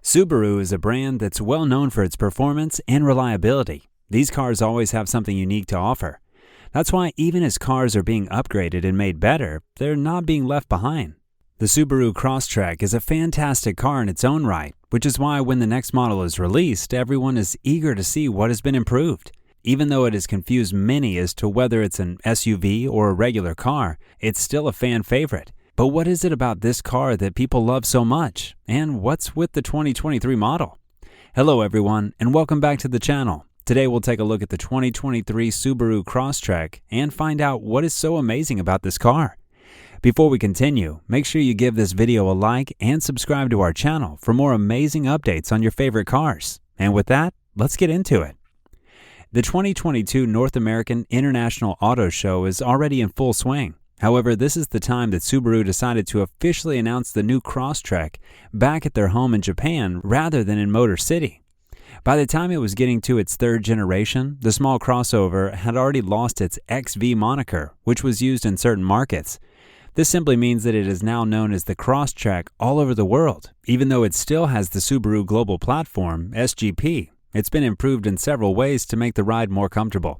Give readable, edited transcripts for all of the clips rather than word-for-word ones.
Subaru is a brand that's well known for its performance and reliability. These cars always have something unique to offer. That's why even as cars are being upgraded and made better, they're not being left behind. The Subaru Crosstrek is a fantastic car in its own right, which is why when the next model is released, everyone is eager to see what has been improved. Even though it has confused many as to whether it's an SUV or a regular car, it's still a fan favorite. But what is it about this car that people love so much? And what's with the 2023 model? Hello everyone, and welcome back to the channel. Today we'll take a look at the 2023 Subaru Crosstrek and find out what is so amazing about this car. Before we continue, make sure you give this video a like and subscribe to our channel for more amazing updates on your favorite cars. And with that, let's get into it. The 2022 North American International Auto Show is already in full swing. However, this is the time that Subaru decided to officially announce the new Crosstrek back at their home in Japan rather than in Motor City. By the time it was getting to its third generation, the small crossover had already lost its XV moniker, which was used in certain markets. This simply means that it is now known as the Crosstrek all over the world, even though it still has the Subaru Global Platform, SGP. It's been improved in several ways to make the ride more comfortable.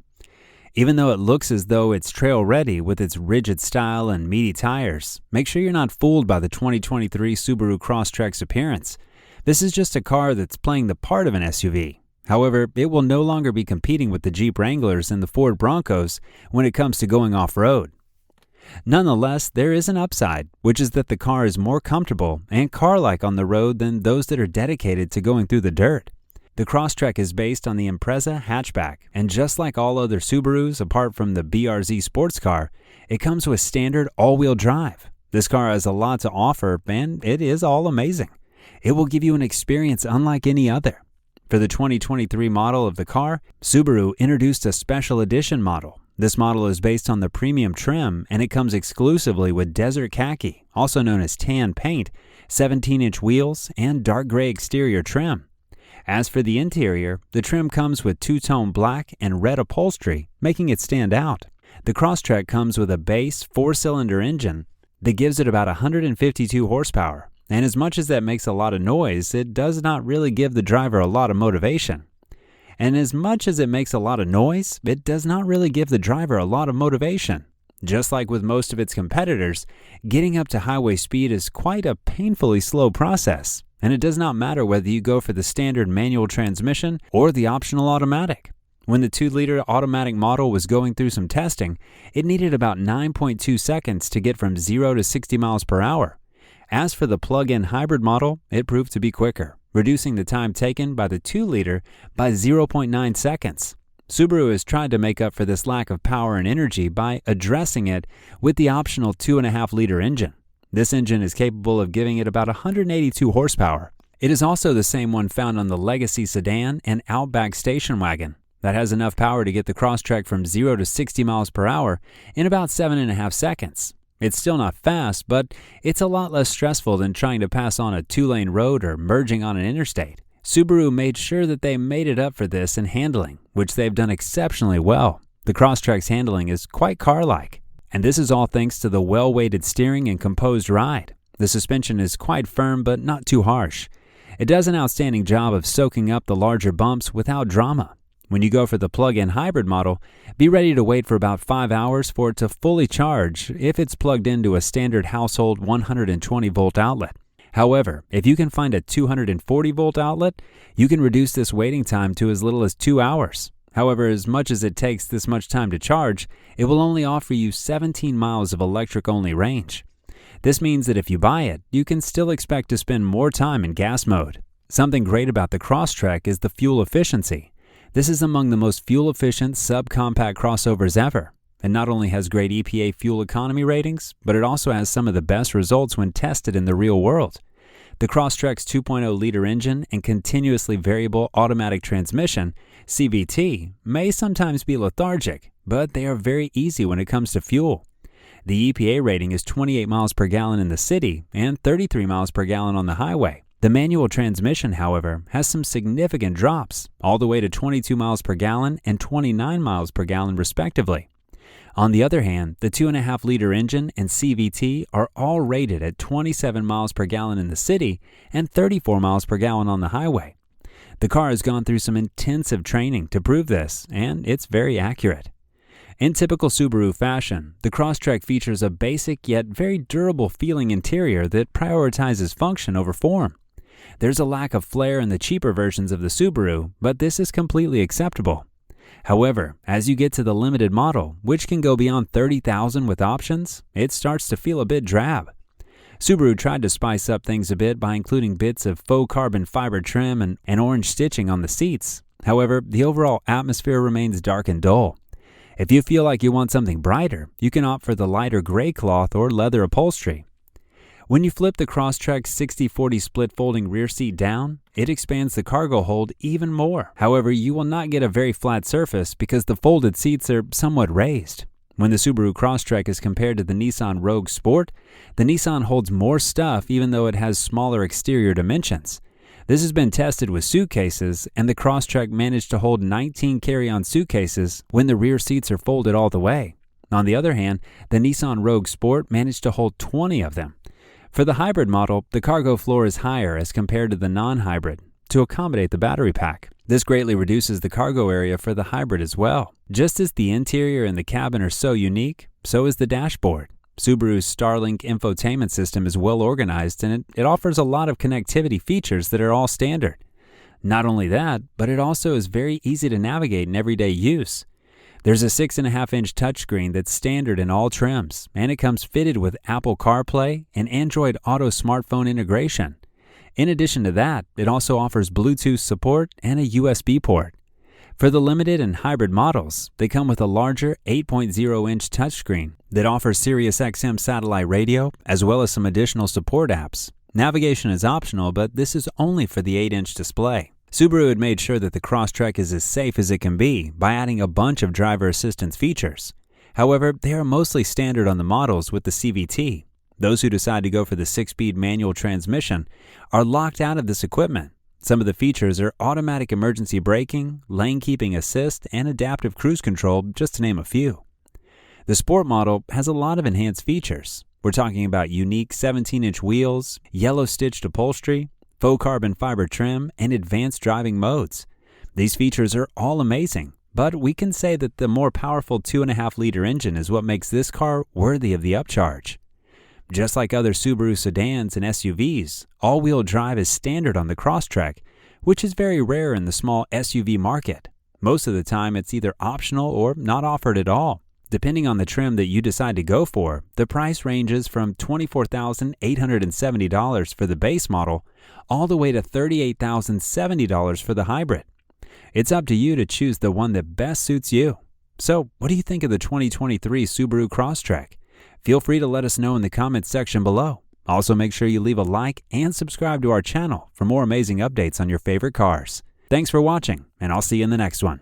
Even though it looks as though it's trail-ready with its rigid style and meaty tires, make sure you're not fooled by the 2023 Subaru Crosstrek's appearance. This is just a car that's playing the part of an SUV. However, it will no longer be competing with the Jeep Wranglers and the Ford Broncos when it comes to going off-road. Nonetheless, there is an upside, which is that the car is more comfortable and car-like on the road than those that are dedicated to going through the dirt. The Crosstrek is based on the Impreza hatchback, and just like all other Subarus apart from the BRZ sports car, it comes with standard all-wheel drive. This car has a lot to offer, and it is all amazing. It will give you an experience unlike any other. For the 2023 model of the car, Subaru introduced a special edition model. This model is based on the premium trim, and it comes exclusively with desert khaki, also known as tan paint, 17-inch wheels, and dark gray exterior trim. As for the interior, the trim comes with two-tone black and red upholstery, making it stand out. The Crosstrek comes with a base 4-cylinder engine that gives it about 152 horsepower, and as much as that makes a lot of noise, it does not really give the driver a lot of motivation. And as much as it makes a lot of noise, it does not really give the driver a lot of motivation. Just like with most of its competitors, getting up to highway speed is quite a painfully slow process. And it does not matter whether you go for the standard manual transmission or the optional automatic. When the 2-liter automatic model was going through some testing, it needed about 9.2 seconds to get from 0 to 60 miles per hour. As for the plug-in hybrid model, it proved to be quicker, reducing the time taken by the 2-liter by 0.9 seconds. Subaru has tried to make up for this lack of power and energy by addressing it with the optional 2.5-liter engine. This engine is capable of giving it about 182 horsepower. It is also the same one found on the Legacy sedan and Outback station wagon that has enough power to get the Crosstrek from 0 to 60 miles per hour in about 7.5 seconds. It's still not fast, but it's a lot less stressful than trying to pass on a 2-lane road or merging on an interstate. Subaru made sure that they made it up for this in handling, which they've done exceptionally well. The Crosstrek's handling is quite car-like. And this is all thanks to the well-weighted steering and composed ride. The suspension is quite firm but not too harsh. It does an outstanding job of soaking up the larger bumps without drama. When you go for the plug-in hybrid model, be ready to wait for about 5 hours for it to fully charge if it's plugged into a standard household 120-volt outlet. However, if you can find a 240-volt outlet, you can reduce this waiting time to as little as 2 hours. However, as much as it takes this much time to charge, it will only offer you 17 miles of electric-only range. This means that if you buy it, you can still expect to spend more time in gas mode. Something great about the Crosstrek is the fuel efficiency. This is among the most fuel-efficient subcompact crossovers ever. It not only has great EPA fuel economy ratings, but it also has some of the best results when tested in the real world. The Crosstrek's 2.0-liter engine and continuously variable automatic transmission, CVT, may sometimes be lethargic, but they are very easy when it comes to fuel. The EPA rating is 28 miles per gallon in the city and 33 miles per gallon on the highway. The manual transmission, however, has some significant drops, all the way to 22 miles per gallon and 29 miles per gallon respectively. On the other hand, the 2.5-liter engine and CVT are all rated at 27 miles per gallon in the city and 34 miles per gallon on the highway. The car has gone through some intensive training to prove this, and it's very accurate. In typical Subaru fashion, the Crosstrek features a basic yet very durable feeling interior that prioritizes function over form. There's a lack of flair in the cheaper versions of the Subaru, but this is completely acceptable. However, as you get to the limited model, which can go beyond $30,000 with options, it starts to feel a bit drab. Subaru tried to spice up things a bit by including bits of faux carbon fiber trim and orange stitching on the seats. However, the overall atmosphere remains dark and dull. If you feel like you want something brighter, you can opt for the lighter gray cloth or leather upholstery. When you flip the Crosstrek 60/40 split folding rear seat down, it expands the cargo hold even more. However, you will not get a very flat surface because the folded seats are somewhat raised. When the Subaru Crosstrek is compared to the Nissan Rogue Sport, the Nissan holds more stuff even though it has smaller exterior dimensions. This has been tested with suitcases, and the Crosstrek managed to hold 19 carry-on suitcases when the rear seats are folded all the way. On the other hand, the Nissan Rogue Sport managed to hold 20 of them. For the hybrid model, the cargo floor is higher as compared to the non-hybrid to accommodate the battery pack. This greatly reduces the cargo area for the hybrid as well. Just as the interior and the cabin are so unique, so is the dashboard. Subaru's Starlink infotainment system is well organized, and it offers a lot of connectivity features that are all standard. Not only that, but it also is very easy to navigate in everyday use. There's a 6.5-inch touchscreen that's standard in all trims, and it comes fitted with Apple CarPlay and Android Auto smartphone integration. In addition to that, it also offers Bluetooth support and a USB port. For the limited and hybrid models, they come with a larger 8.0-inch touchscreen that offers SiriusXM satellite radio as well as some additional support apps. Navigation is optional, but this is only for the 8-inch display. Subaru had made sure that the Crosstrek is as safe as it can be by adding a bunch of driver assistance features. However, they are mostly standard on the models with the CVT. Those who decide to go for the 6-speed manual transmission are locked out of this equipment. Some of the features are automatic emergency braking, lane keeping assist, and adaptive cruise control, just to name a few. The Sport model has a lot of enhanced features. We're talking about unique 17-inch wheels, yellow stitched upholstery, faux carbon fiber trim, and advanced driving modes. These features are all amazing, but we can say that the more powerful 2.5-liter engine is what makes this car worthy of the upcharge. Just like other Subaru sedans and SUVs, all-wheel drive is standard on the Crosstrek, which is very rare in the small SUV market. Most of the time, it's either optional or not offered at all. Depending on the trim that you decide to go for, the price ranges from $24,870 for the base model all the way to $38,070 for the hybrid. It's up to you to choose the one that best suits you. So, what do you think of the 2023 Subaru Crosstrek? Feel free to let us know in the comments section below. Also, make sure you leave a like and subscribe to our channel for more amazing updates on your favorite cars. Thanks for watching, and I'll see you in the next one.